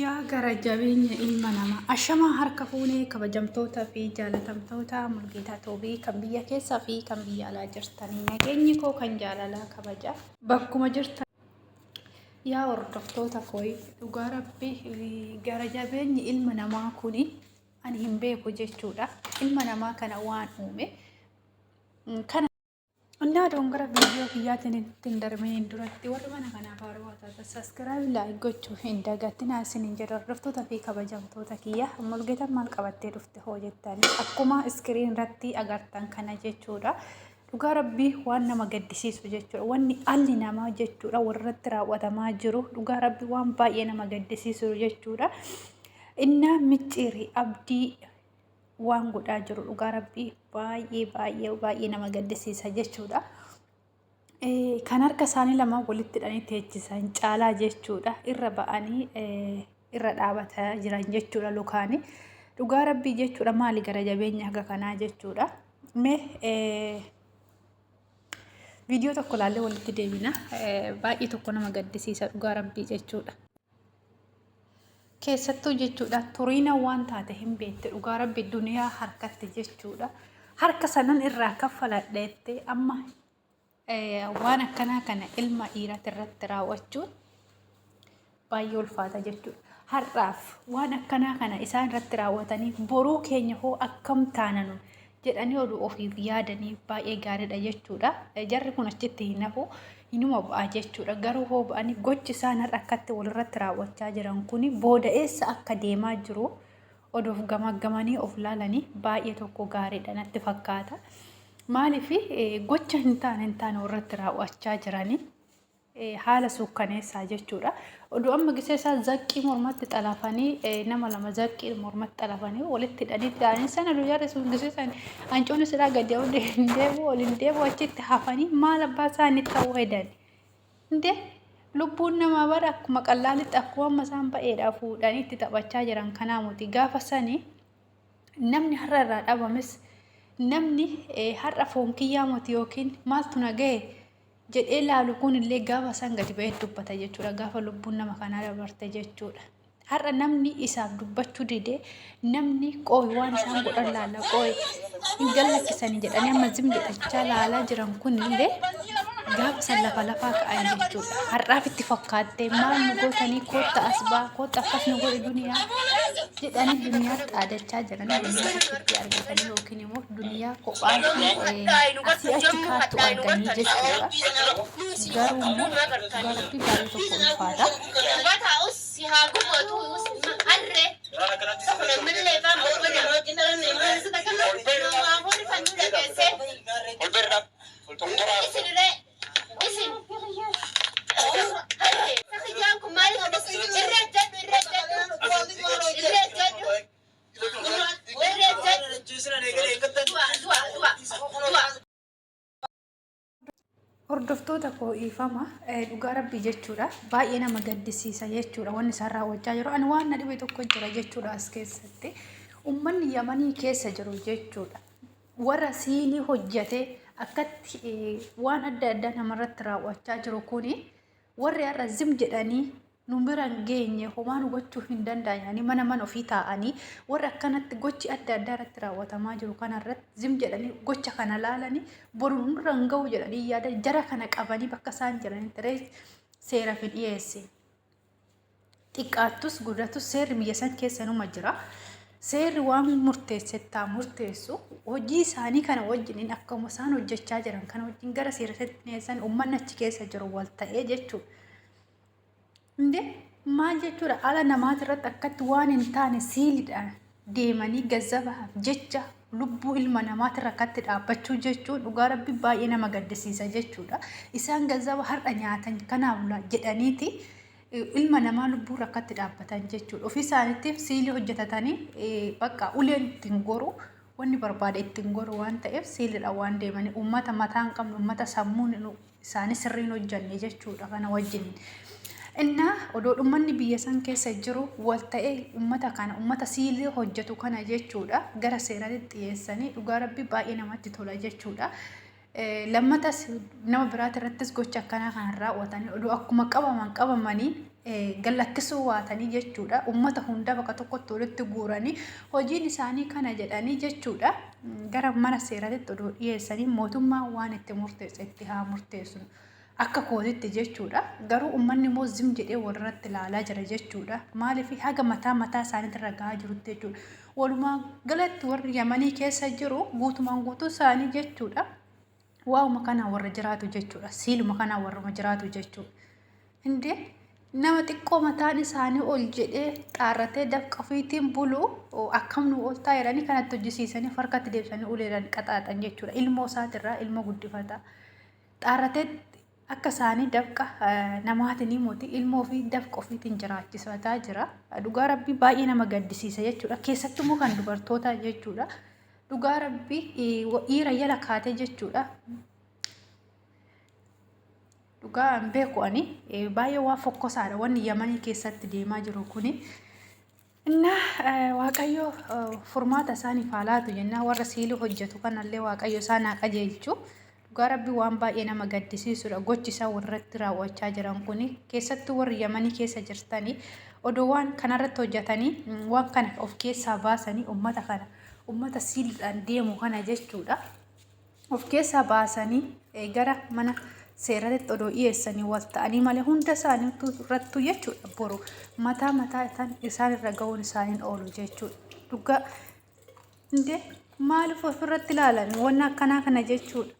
Yaa gara jabeenya ilma namaa ashamaa harka fuunee kabajamtoota fi jaalatamtoota Mulgeetaa Toobii kan biyya keessaa fi kan biyya alaa jirtanii nageenyi koo kan jaalalaa kabaja bakkuma jirtan yaa hordoftoota koo dhugaa rabbii gara jabeenyi ilma namaa kuni ani hin beeku jechuudha. Ilma namaa kana waan uume kana Anda dongara video kiyyatiin ittiin darmeen duratti warra mana kanaaf haarwaata subscribe like gochuu hin dagatinaa isiniin jedhu hordoftoota fi kabajamtoota kiyya Mulgeetaan maal qabattee dhufte hoo jettanii akkuma iskiriin irratti agartan kana jechuudha. Dhugaa rabbii waan nama gaddisiisu jechuudha. Wanni alli namaa jechuudha warratti raawwatamaa jiru dhugaa rabbii waan baay'ee nama gaddisiisu jechuudha. Inna micciirii abdii waan godhaa jiru dhugaa rabbii baay'ee nama gaddisiisa jechuudha. Kan harka isaanii lama walitti hidhanii teechisan caalaa jechuudha. Irra ba'anii irra dhaabataa jiran jechuudha lukaanii. Dhugaa rabbii jechuudha maali gara jabeenya haga kanaa jechuudha. Viidiyoo tokko laallee walitti deebina. Baay'ee tokko nama gaddisiisa dhugaa rabbii jechuudha. Keessattuu jechuudha turiina waan taate hin beekte dhugaa rabbii duniyaa harkatti jechuudha. Harka sanan irraa kaffaladheetti amma waan akkanaa kana ilma dhiiraa irratti raawwachuun baay'ee ulfaata jechuudha. Har'aaf waan akkanaa kana isaan irratti raawwatanii boruu keenya hoo akkam taananu jedhanii oduu ofiif yaadanii baay'ee gaariidha jechuudha. Jarri kun achitti hin hafu inuma ba'a jechuudha. Garuu hoo ba'anii gochi isaan har'a akkatti walirratti raawwachaa jiran kuni booda eessa akka deemaa jiru odoof gamaggamanii of laalanii baay'ee tokko gaariidha natti fakkaata. Maaliif gocha hin taane warratti raawwachaa jiranii haala suukkaneessaa jechuudha. Oduu amma giseessaa zaqqii mormatti xalafanii nama lama zaqqii mormatti xalafanii walitti hidhanii ta'anii sana guyyaa sun giseessan hancuun silaa gadi waliin deemu achitti hafanii maal abbaa isaanii ta'uu hedan. Lubbuun namaa bara akkuma qallaalitti akkuma amma isaan ba'eedhaa fuudhanii itti taphachaa jiran kanaa muti gaafa sanii namni har'a irraa dhabames namni har'a foon kiyyaa muti yookiin maaltu nagahee jedhee laalu kun illee gaafa san gadi ba'ee dubbata jechuudha. Gaafa lubbuun nama kanaa dabarte jechuudha. Har'a namni isaaf dubbachuu didee namni qooyi waan isaan godhan laala qooyi hin gallakkisanii jedhanii amma zimdhachaa laalaa jiran kun illee gaafa san lafaa ka'an jechuudha. Har'aaf itti fakkaattee maal nu gootanii kootta asbaa kootta akkas nu godhe duniyaa jedhanii duniyaatti dhaadachaa jiran duniyaa itti argatanii yookiin immoo duniyaa kophaa asii achi kaattu arganii jechuudha. Garuu immoo gaaratti baay'ee tokko ulfaata. Hordoftoota koo ifama dhugaa rabbii jechuudha baay'ee nama gaddisiisa jechuudha wanni isaan raawwachaa jiru. Ani waan na dhibe tokko jira jechuudha as keessatti uummanni Yamanii keessa jiru jechuudha. Warra siinii hojjate akkatti waan adda addaa namarratti raawwachaa jiru kuni warri har'a zim jedhanii nu biraan geenye homaa nu gochuu hin danda'anii mana ofii taa'anii warra akkanatti gochi adda addaa irratti raawwatamaa jiru kanarratti zim jedhanii gocha kana laalanii boru nurraan ga'u jedhanii yaada jara kana qabanii bakka isaan jiranitti seera fi dhiyeesse. Xiqqaattus guddatus seerri biyya san keessa numa jira. Seerri waan murteessettaa murteessu hojii isaanii kana wajjiniin akkuma isaan hojjechaa jiran kana wajjin gara seeratti dhiyeessan uummanni achi keessa jiru wal ta'ee jechuudha. Maal jechuudha ala namaati irratti akkatti waan hin taane siilidhaan deemanii gazzabaaf jecha lubbuu ilma namaati irra akkatti dhaabbachuu jechuun dhugaa rabbii baay'ee nama gaddisiisa jechuudha. Isaan gazzaba har'a nyaatan kanaaf jedhaniiti ilma namaa lubbuu irra akkatti dhaabbatan jechuudha. Ofii isaaniitiif siilii hojjetatanii bakka uleen ittiin goru wanni barbaade ittiin goru waan ta'eef siilidhaan waan deemanii uummata mataa hin qabne uummata sammuun isaanii sirriin hojjanne jechuudha kana wajjiniin. Inna odoo uummanni biyya san keessa jiru wal ta'ee uummata siilii hojjetu kana jechuudha gara seeraatti dhiyeessanii dhugaa rabbii baay'ee namatti tola jechuudha. Lammatas nama biraati irrattis gocha akkanaa kan raawwatanii odoo akkuma qabamanii gallakkisuu waatanii jechuudha. Uummata hunda bakka tokkotti walitti guuranii hojiin isaanii kana jedhanii jechuudha. Gara mana seeraatti odoo dhiyeessanii mootummaan waan itti murteesse itti haa murteessu akka kootitti jechuudha. Garuu uummanni immoo zim jedhee walirratti ilaalaa jira jechuudha. Maaliif haga mataa isaaniitti irra gahaa jirutti jechuudha. Walumaa galatti warri Yamanii keessa jiru guutumaan guutuu isaanii jechuudha. Waa'uma kanaa warra jiraatu jechuudha. Siiluma kanaa warra jiraatu jechuudha. Hindee nama xiqqoo mataan isaanii ol jedhee xaarratee dafqa ofiitiin bulu akkam nu ooltaa jedhanii kanatti hojjisiisanii farkatti deebisanii uleedhaan qaxaaxan jechuudha. Ilmoo isaatirraa ilmoo guddifata. Xaarratee akka isaanii dafqa namaatiin mootii ilmoo fi dafqa ofiitiin jiraachisataa jira. Dhugaa rabbii baay'ee nama gaddisiisa jechuudha. Keessattuu kan dubartoota jechuudha. Dhugaa rabbii dhiira yala kaatee jechuudha. Dhugaa beeku ani baay'ee waa fokkosaadha wanni Yamanii keessatti deemaa jiru kuni. Inna waaqayyo furmaata isaanii faalaatu jenna warra siilii hojjetu kanallee waaqayyo isaan haa qajeelchu. Dhugaa rabbii waan baay'ee nama gaddisiisudha. Gochi isaa warratti raawwachaa jiran kuni keessattuu warri Yamanii keessa jirtanii odoo waan kanarratti hojjetanii waan kana of keessaa baasanii uummata siiliidhaan deemu kana jechuudha. Of keessaa baasanii gara mana seeratti odoo dhiyeessanii wal ta'anii malee hunda isaanii irrattu jechuudha. Boru mataa isaan irra ga'uun isaaniin oolu jechuudha. Dhugaa maaliif ofirratti ilaalan waan akkanaa kana jechuudha.